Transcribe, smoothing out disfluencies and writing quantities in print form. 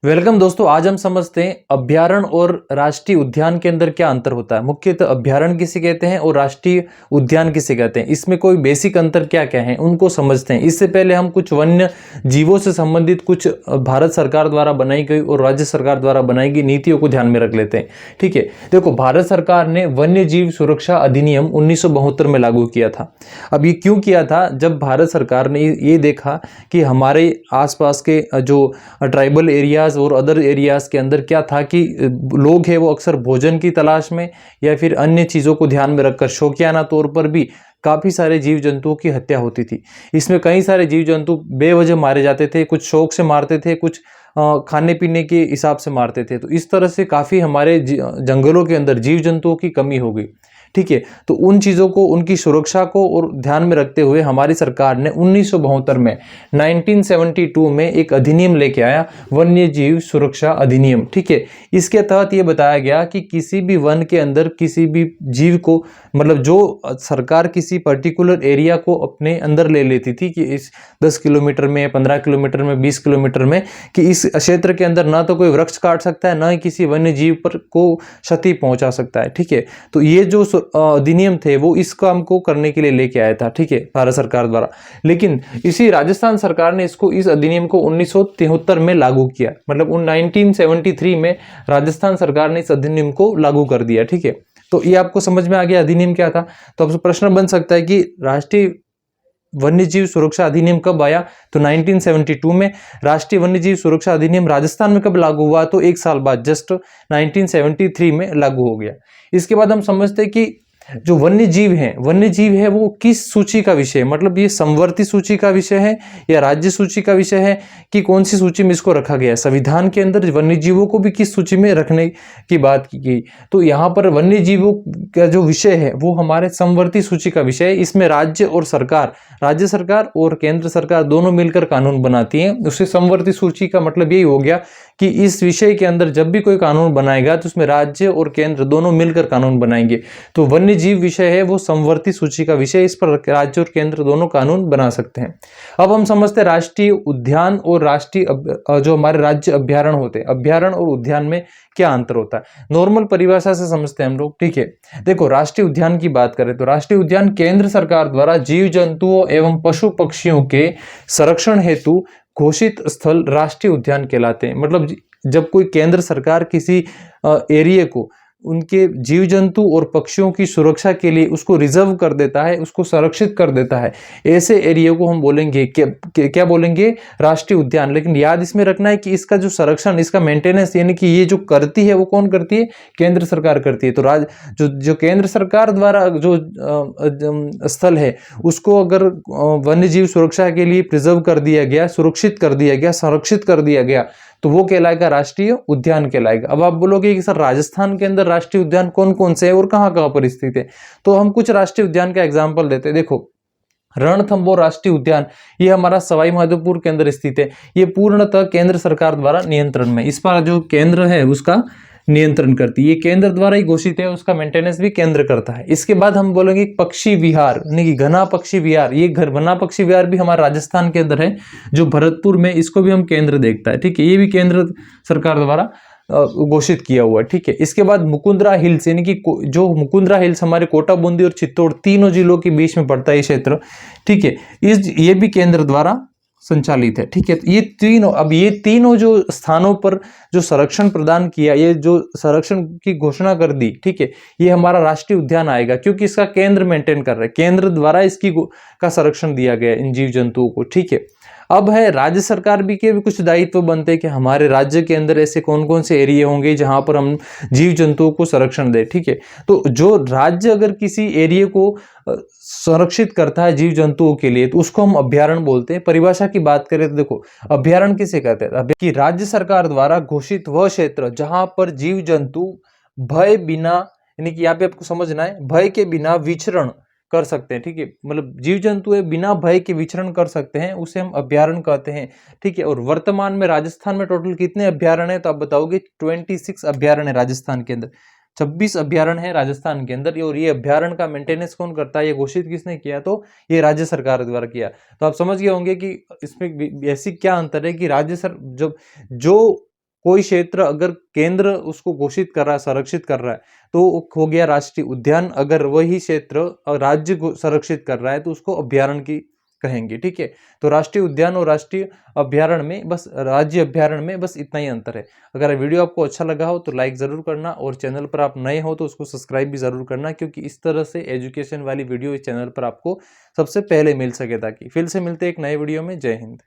Welcome दोस्तों। आज हम समझते हैं अभ्यारण्य और राष्ट्रीय उद्यान के अंदर क्या अंतर होता है। मुख्यतः अभ्यारण्य किसे कहते हैं और राष्ट्रीय उद्यान किसे कहते हैं, इसमें कोई बेसिक अंतर क्या क्या है उनको समझते हैं। इससे पहले हम कुछ वन्य जीवों से संबंधित कुछ भारत सरकार द्वारा बनाई गई और राज्य सरकार द्वारा बनाई गई नीतियों को ध्यान में रख लेते हैं। ठीक है, देखो, भारत सरकार ने वन्य जीव सुरक्षा अधिनियम 1972 में लागू किया था। अब ये क्यों किया था? जब भारत सरकार ने ये देखा कि हमारे आसपास के जो ट्राइबल एरियाज और अदर एरियाज के अंदर क्या था कि लोग हैं वो अक्सर भोजन की तलाश में या फिर अन्य चीज़ों को ध्यान में रखकर शौकियाना तौर पर भी काफ़ी सारे जीव जंतुओं की हत्या होती थी। इसमें कई सारे जीव जंतु बेवजह मारे जाते थे, कुछ शौक से मारते थे, कुछ खाने पीने के हिसाब से मारते थे। तो इस तरह से काफ़ी हमारे जंगलों के अंदर जीव जंतुओं की कमी हो गई। ठीक है, तो उन चीज़ों को, उनकी सुरक्षा को और ध्यान में रखते हुए हमारी सरकार ने 1972 में 1972 में एक अधिनियम लेके आया, वन्य जीव सुरक्षा अधिनियम। ठीक है, इसके तहत ये बताया गया कि किसी भी वन के अंदर किसी भी जीव को, मतलब जो सरकार किसी पर्टिकुलर एरिया को अपने अंदर ले लेती थी कि इस 10 किलोमीटर में, 15 किलोमीटर में, 20 किलोमीटर में, कि इस क्षेत्र के अंदर ना तो कोई वृक्ष काट सकता है, ना ही किसी वन्य जीव पर को क्षति पहुंचा सकता है। ठीक है, तो ये जो अधिनियम थे वो इस काम को करने के लिए लेके आया था। ठीक है, भारत सरकार द्वारा। लेकिन इसी राजस्थान सरकार ने इस अधिनियम को 1973 में लागू किया, मतलब 1973 में राजस्थान सरकार ने इस अधिनियम को लागू कर दिया। ठीक है, तो ये आपको समझ में आ गया अधिनियम क्या था। तो अब प्रश्न बन सकता है कि राष्ट्रीय वन्यजीव सुरक्षा अधिनियम कब आया? तो 1972 में। राष्ट्रीय वन्यजीव सुरक्षा अधिनियम राजस्थान में कब लागू हुआ? तो एक साल बाद, जस्ट 1973 में लागू हो गया। इसके बाद हम समझते हैं कि जो वन्य जीव है वो किस सूची का विषय है, मतलब ये संवर्ती सूची का विषय है या राज्य सूची का विषय है, कि कौन सी सूची में इसको रखा गया है। संविधान के अंदर वन्य जीवों को भी किस सूची में रखने की बात की गई, तो यहाँ पर वन्य जीवों का जो विषय है वो हमारे संवर्ती सूची का विषय है। इसमें राज्य सरकार और केंद्र सरकार दोनों मिलकर कानून बनाती हैं। उससे संवर्ती सूची का मतलब यही हो गया कि इस विषय के अंदर जब भी कोई कानून बनाएगा तो उसमें राज्य और केंद्र दोनों मिलकर कानून बनाएंगे। तो वन्य जीव विषय है वो संवर्ती सूची का विषय, इस पर राज्य और केंद्र दोनों कानून बना सकते हैं। अब हम समझते हैं राष्ट्रीय उद्यान और राष्ट्रीय जो हमारे राज्य अभ्यारण्य होते हैं, अभ्यारण्य और उद्यान में क्या अंतर होता है, नॉर्मल परिभाषा से समझते हैं हम लोग। ठीक है, देखो, राष्ट्रीय उद्यान की बात करें तो राष्ट्रीय उद्यान केंद्र सरकार द्वारा जीव जंतुओं एवं पशु पक्षियों के संरक्षण हेतु घोषित स्थल राष्ट्रीय उद्यान कहलाते हैं। मतलब जब कोई केंद्र सरकार किसी एरिया को उनके जीव जंतु और पक्षियों की सुरक्षा के लिए उसको रिजर्व कर देता है, उसको संरक्षित कर देता है, ऐसे एरिया को हम बोलेंगे क्या बोलेंगे? राष्ट्रीय उद्यान। लेकिन याद इसमें रखना है कि इसका जो संरक्षण, इसका मेंटेनेंस, यानी कि ये जो करती है वो कौन करती है? केंद्र सरकार करती है। तो जो केंद्र सरकार द्वारा जो स्थल है उसको अगर वन्य जीव सुरक्षा के लिए प्रिजर्व कर दिया गया, सुरक्षित कर दिया गया, संरक्षित कर दिया गया, तो वो कहलाएगा राष्ट्रीय उद्यान कहलाएगा। अब आप बोलोगे कि सर राजस्थान के अंदर राष्ट्रीय उद्यान कौन कौन से है और कहाँ कहाँ पर स्थित है, तो हम कुछ राष्ट्रीय उद्यान का एग्जांपल देते हैं। देखो, रणथंभौर राष्ट्रीय उद्यान, ये हमारा सवाई माधोपुर के अंदर स्थित है। ये पूर्णतः केंद्र सरकार द्वारा नियंत्रण में, इस पर जो केंद्र है उसका नियंत्रण करती है, ये केंद्र द्वारा ही घोषित है, उसका मेंटेनेंस भी केंद्र करता है। इसके बाद हम बोलेंगे पक्षी विहार, यानी कि घना पक्षी विहार। ये घना पक्षी विहार भी हमारा राजस्थान के अंदर है, जो भरतपुर में, इसको भी हम केंद्र देखता है। ठीक है, ये भी केंद्र सरकार द्वारा घोषित किया हुआ है। ठीक है, इसके बाद मुकुंदरा हिल्स, यानी कि जो मुकुंदरा हिल्स हमारे कोटा, बूंदी और चित्तौड़ तीनों जिलों के बीच में पड़ता है ये क्षेत्र। ठीक है, ये भी केंद्र द्वारा संचालित है। ठीक है, ये तीनों जो स्थानों पर जो संरक्षण प्रदान किया, ये जो संरक्षण की घोषणा कर दी, ठीक है, ये हमारा राष्ट्रीय उद्यान आएगा, क्योंकि इसका केंद्र मेंटेन कर रहा है, केंद्र द्वारा इसकी का संरक्षण दिया गया इन जीव जंतुओं को। ठीक है, अब है राज्य सरकार के भी कुछ दायित्व बनते हैं कि हमारे राज्य के अंदर ऐसे कौन कौन से एरिया होंगे जहां पर हम जीव जंतुओं को संरक्षण दें। ठीक है, तो जो राज्य अगर किसी एरिया को संरक्षित करता है जीव जंतुओं के लिए, तो उसको हम अभ्यारण्य बोलते हैं। परिभाषा की बात करें तो देखो, अभ्यारण्य किसे कहते हैं? कि राज्य सरकार द्वारा घोषित वह क्षेत्र जहां पर जीव जंतु भय बिना, यानी कि यहाँ पे आपको समझना है, भय के बिना विचरण कर सकते हैं। ठीक है, मतलब जीव जंतु है बिना भय के विचरण कर सकते हैं, उसे हम अभ्यारण्य कहते हैं। ठीक है, और वर्तमान में राजस्थान में टोटल कितने अभ्यारण्य है? तो आप बताओगे 26 अभ्यारण्य है राजस्थान के अंदर, 26 अभ्यारण्य है राजस्थान के अंदर। और ये अभ्यारण्य का मेंटेनेंस कौन करता है, ये घोषित किसने किया? तो ये राज्य सरकार द्वारा किया। तो आप समझ गए होंगे कि इसमें बेसिक क्या अंतर है कि जो कोई क्षेत्र अगर केंद्र उसको घोषित कर रहा है, संरक्षित कर रहा है, तो हो गया राष्ट्रीय उद्यान। अगर वही क्षेत्र राज्य को संरक्षित कर रहा है तो उसको अभ्यारण्य की कहेंगे। ठीक है, तो राष्ट्रीय उद्यान और राष्ट्रीय अभ्यारण्य में बस, राज्य अभ्यारण्य में बस इतना ही अंतर है। अगर वीडियो आपको अच्छा लगा हो तो लाइक ज़रूर करना, और चैनल पर आप नए हो तो उसको सब्सक्राइब भी ज़रूर करना, क्योंकि इस तरह से एजुकेशन वाली वीडियो इस चैनल पर आपको सबसे पहले मिल सके। ताकि फिर से मिलते हैं एक नए वीडियो में। जय हिंद।